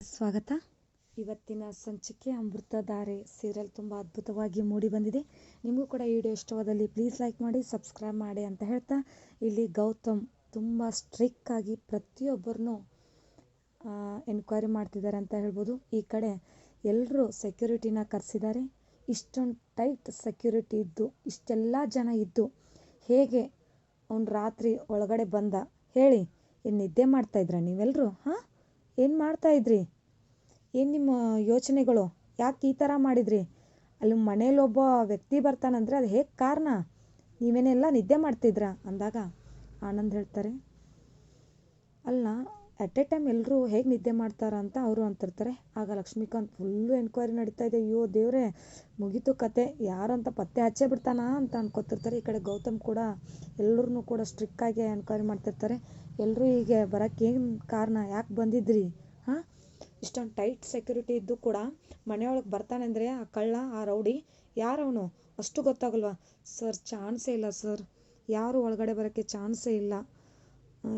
ಸ್ವಾಗತ. ಇವತ್ತಿನ ಸಂಚಿಕೆ ಅಮೃತಧಾರೆ ಸೀರಿಯಲ್ ತುಂಬ ಅದ್ಭುತವಾಗಿ ಮೂಡಿ ಬಂದಿದೆ. ನಿಮಗೂ ಕೂಡ ಈ ವಿಡಿಯೋ ಇಷ್ಟವಾದಲ್ಲಿ ಪ್ಲೀಸ್ ಲೈಕ್ ಮಾಡಿ, ಸಬ್ಸ್ಕ್ರೈಬ್ ಮಾಡಿ ಅಂತ ಹೇಳ್ತಾ, ಇಲ್ಲಿ ಗೌತಮ್ ತುಂಬ ಸ್ಟ್ರಿಕ್ ಆಗಿ ಪ್ರತಿಯೊಬ್ಬರನ್ನು ಎನ್ಕ್ವೈರಿ ಮಾಡ್ತಿದ್ದಾರೆ ಅಂತ ಹೇಳ್ಬೋದು. ಈ ಕಡೆ ಎಲ್ಲರೂ ಸೆಕ್ಯೂರಿಟಿನ ಕರೆಸಿದ್ದಾರೆ. ಇಷ್ಟೊಂದು ಟೈಟ್ ಸೆಕ್ಯೂರಿಟಿ ಇದ್ದು, ಇಷ್ಟೆಲ್ಲ ಜನ ಇದ್ದು ಹೇಗೆ ಅವ್ನು ರಾತ್ರಿ ಒಳಗಡೆ ಬಂದ ಹೇಳಿ? ಏನು ನಿದ್ದೆ ಮಾಡ್ತಾಯಿದ್ರಾ ನೀವೆಲ್ಲರೂ? ಏನು ಮಾಡ್ತಾಯಿದ್ರಿ? ಏನು ನಿಮ್ಮ ಯೋಚನೆಗಳು? ಯಾಕೆ ಈ ಥರ ಮಾಡಿದ್ರಿ? ಅಲ್ಲಿ ಮನೇಲಿ ಒಬ್ಬ ವ್ಯಕ್ತಿ ಬರ್ತಾನಂದರೆ ಅದು ಹೇಗೆ ಕಾರಣ? ನೀವೇನೆಲ್ಲ ನಿದ್ದೆ ಮಾಡ್ತಿದ್ರಾ ಅಂದಾಗ ಆನಂದ್ ಹೇಳ್ತಾರೆ, ಅಲ್ಲ ಅಟ್ ಎ ಟೈಮ್ ಎಲ್ಲರೂ ಹೇಗೆ ನಿದ್ದೆ ಮಾಡ್ತಾರ ಅಂತ ಅವರು ಅಂತಿರ್ತಾರೆ. ಆಗ ಲಕ್ಷ್ಮೀಕಾಂತ್ ಫುಲ್ಲು ಎನ್ಕ್ವೈರಿ ನಡೀತಾ ಇದೆ. ಅಯ್ಯೋ ದೇವ್ರೆ, ಮುಗೀತು ಕತೆ, ಯಾರಂತ ಪತ್ತೆ ಹಚ್ಚೇ ಬಿಡ್ತಾನ ಅಂತ ಅನ್ಕೋತಿರ್ತಾರೆ. ಈ ಕಡೆ ಗೌತಮ್ ಕೂಡ ಎಲ್ಲರೂ ಕೂಡ ಸ್ಟ್ರಿಕ್ಕಾಗಿ ಎನ್ಕ್ವೈರಿ ಮಾಡ್ತಿರ್ತಾರೆ. ಎಲ್ಲರೂ ಹೀಗೆ ಬರೋಕ್ಕೆ ಏನು ಕಾರಣ? ಯಾಕೆ ಬಂದಿದ್ರಿ? ಇಷ್ಟೊಂದು ಟೈಟ್ ಸೆಕ್ಯೂರಿಟಿ ಇದ್ದು ಕೂಡ ಮನೆಯೊಳಗೆ ಬರ್ತಾನೆ ಅಂದರೆ ಆ ಕಳ್ಳ, ಆ ರೌಡಿ ಯಾರವನು ಅಷ್ಟು ಗೊತ್ತಾಗಲ್ವಾ? ಸರ್ ಚಾನ್ಸೇ ಇಲ್ಲ ಸರ್, ಯಾರು ಒಳಗಡೆ ಬರೋಕ್ಕೆ ಚಾನ್ಸೇ ಇಲ್ಲ.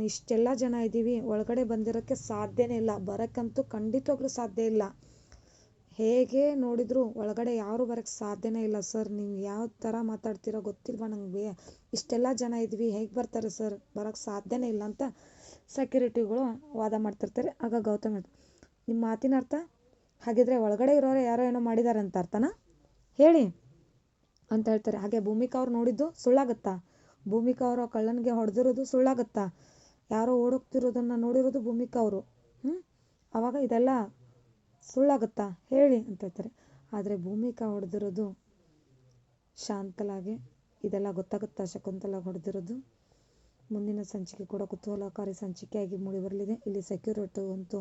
ಇಷ್ಟೆಲ್ಲ ಜನ ಇದ್ದೀವಿ, ಒಳಗಡೆ ಬಂದಿರೋಕ್ಕೆ ಸಾಧ್ಯನೇ ಇಲ್ಲ. ಬರೋಕ್ಕಂತೂ ಖಂಡಿತವಾಗ್ಲೂ ಸಾಧ್ಯ ಇಲ್ಲ. ಹೇಗೆ ನೋಡಿದ್ರು ಒಳಗಡೆ ಯಾರು ಬರೋಕ್ಕೆ ಸಾಧ್ಯನೇ ಇಲ್ಲ ಸರ್. ನೀವು ಯಾವ ಥರ ಮಾತಾಡ್ತೀರೋ ಗೊತ್ತಿಲ್ವಾ ನನಗೆ? ಇಷ್ಟೆಲ್ಲ ಜನ ಇದ್ವಿ, ಹೇಗೆ ಬರ್ತಾರೆ ಸರ್? ಬರೋಕ್ಕೆ ಸಾಧ್ಯನೇ ಇಲ್ಲ ಅಂತ ಸೆಕ್ಯೂರಿಟಿಗಳು ವಾದ ಮಾಡ್ತಿರ್ತಾರೆ. ಆಗ ಗೌತಮ್ ಹೇಳ್ತಾರೆ, ನಿಮ್ಮ ಮಾತಿನ ಅರ್ಥ ಹಾಗಿದ್ರೆ ಒಳಗಡೆ ಇರೋರು ಯಾರೋ ಏನೋ ಮಾಡಿದ್ದಾರೆ ಅಂತ ಅರ್ಥನಾ? ಹೇಳಿ ಅಂತ ಹೇಳ್ತಾರೆ. ಹಾಗೆ ಭೂಮಿಕಾ ಅವ್ರು ನೋಡಿದ್ದು ಸುಳ್ಳಾಗುತ್ತಾ? ಭೂಮಿಕಾ ಅವರು ಕಳ್ಳನಿಗೆ ಹೊಡೆದಿರೋದು ಸುಳ್ಳಾಗುತ್ತಾ? ಯಾರೋ ಓಡೋಗ್ತಿರೋದನ್ನು ನೋಡಿರೋದು ಭೂಮಿಕಾ ಅವರು. ಆವಾಗ ಇದೆಲ್ಲ ಸುಳ್ಳಾಗುತ್ತಾ? ಹೇಳಿ ಅಂತ ಹೇಳ್ತಾರೆ. ಆದರೆ ಭೂಮಿಕಾ ಹೊಡೆದಿರೋದು ಶಾಂತಲಾಗೆ, ಇದೆಲ್ಲ ಗೊತ್ತಾಗುತ್ತಾ ಶಕುಂತಲಾಗೆ ಹೊಡೆದಿರೋದು? ಮುಂದಿನ ಸಂಚಿಕೆ ಕೂಡ ಕುತೂಹಲಕಾರಿ ಸಂಚಿಕೆಯಾಗಿ ಮೂಡಿ ಬರಲಿದೆ. ಇಲ್ಲಿ ಸೆಕ್ಯೂರಿಟಿ ಅಂತೂ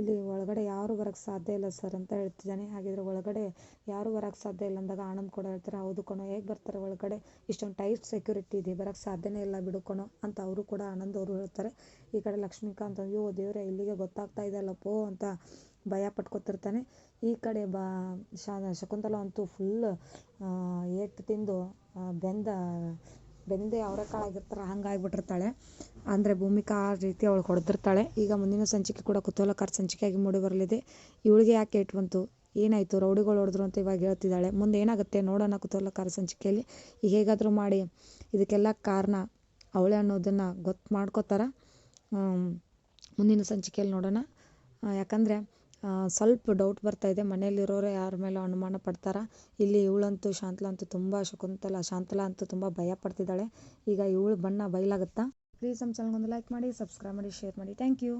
ಇಲ್ಲಿ ಒಳಗಡೆ ಯಾರು ಬರೋಕ್ಕೆ ಸಾಧ್ಯ ಇಲ್ಲ ಸರ್ ಅಂತ ಹೇಳ್ತಿದ್ದಾನೆ. ಹಾಗಿದ್ರೆ ಒಳಗಡೆ ಯಾರು ಬರೋಕ್ಕೆ ಸಾಧ್ಯ ಇಲ್ಲ ಅಂದಾಗ ಆನಂದ್ ಕೂಡ ಹೇಳ್ತಾರೆ, ಹೌದು ಕಣೋ, ಹೇಗೆ ಬರ್ತಾರೆ ಒಳಗಡೆ? ಇಷ್ಟೊಂದು ಟೈಟ್ ಸೆಕ್ಯೂರಿಟಿ ಇದೆ, ಬರೋಕ್ಕೆ ಸಾಧ್ಯನೇ ಇಲ್ಲ ಬಿಡು ಕಣೋ ಅಂತ ಅವರು ಕೂಡ ಆನಂದ್ ಅವರು ಹೇಳ್ತಾರೆ. ಈ ಕಡೆ ಲಕ್ಷ್ಮೀಕಾಂತ್ ಅಯ್ಯೋ ದೇವರೇ, ಇಲ್ಲಿಗೆ ಗೊತ್ತಾಗ್ತಾ ಇದೆಯಲ್ಲಪ್ಪೋ ಅಂತ ಭಯ ಪಟ್ಕೊತಿರ್ತಾನೆ. ಈ ಕಡೆ ಶಕುಂತಲಾ ಅಂತೂ ಫುಲ್ ಏಟು ತಿಂದು ಬೆಂದೆ ಅವರೆಕಾಳಾಗಿರ್ತಾರೆ ಹಂಗಾಗಿಬಿಟ್ಟಿರ್ತಾಳೆ. ಅಂದರೆ ಭೂಮಿಕಾ ಆ ರೀತಿ ಅವಳು ಹೊಡೆದಿರ್ತಾಳೆ. ಈಗ ಮುಂದಿನ ಸಂಚಿಕೆ ಕೂಡ ಕುತೂಹಲಕಾರಿ ಸಂಚಿಕೆಯಾಗಿ ಮೂಡಿ ಬರಲಿದೆ. ಇವಳಿಗೆ ಯಾಕೆ ಏಟು ಬಂತು, ಏನಾಯಿತು, ರೌಡಿಗಳು ಹೊಡೆದ್ರು ಅಂತ ಇವಾಗ ಹೇಳ್ತಿದ್ದಾಳೆ. ಮುಂದೆ ಏನಾಗುತ್ತೆ ನೋಡೋಣ ಕುತೂಹಲಕಾರಿ ಸಂಚಿಕೆಯಲ್ಲಿ. ಈಗ ಹೇಗಾದರೂ ಮಾಡಿ ಇದಕ್ಕೆಲ್ಲ ಕಾರಣ ಅವಳೇ ಅನ್ನೋದನ್ನು ಗೊತ್ತು ಮಾಡ್ಕೋತಾರ. ಮುಂದಿನ ಸಂಚಿಕೆಯಲ್ಲಿ ನೋಡೋಣ. ಯಾಕಂದರೆ ಸ್ವಲ್ಪ ಡೌಟ್ ಬರ್ತಾಯಿದೆ, ಮನೆಯಲ್ಲಿರೋರು ಯಾರ ಮೇಲೂ ಅನುಮಾನ ಪಡ್ತಾರ. ಇಲ್ಲಿ ಇವಳಂತೂ ಶಾಂತಲಾ ಅಂತೂ ತುಂಬ ಶಾಂತಲಾ ಅಂತೂ ತುಂಬ ಭಯ ಪಡ್ತಿದ್ದಾಳೆ. ಈಗ ಇವಳು ಬಣ್ಣ ಬಯಲಾಗುತ್ತಾ? ಪ್ಲೀಸ್ ನಮ್ಮ ಚಾನಲ್ಗೊಂದು ಲೈಕ್ ಮಾಡಿ, ಸಬ್ಸ್ಕ್ರೈಬ್ ಮಾಡಿ, ಶೇರ್ ಮಾಡಿ. Thank you.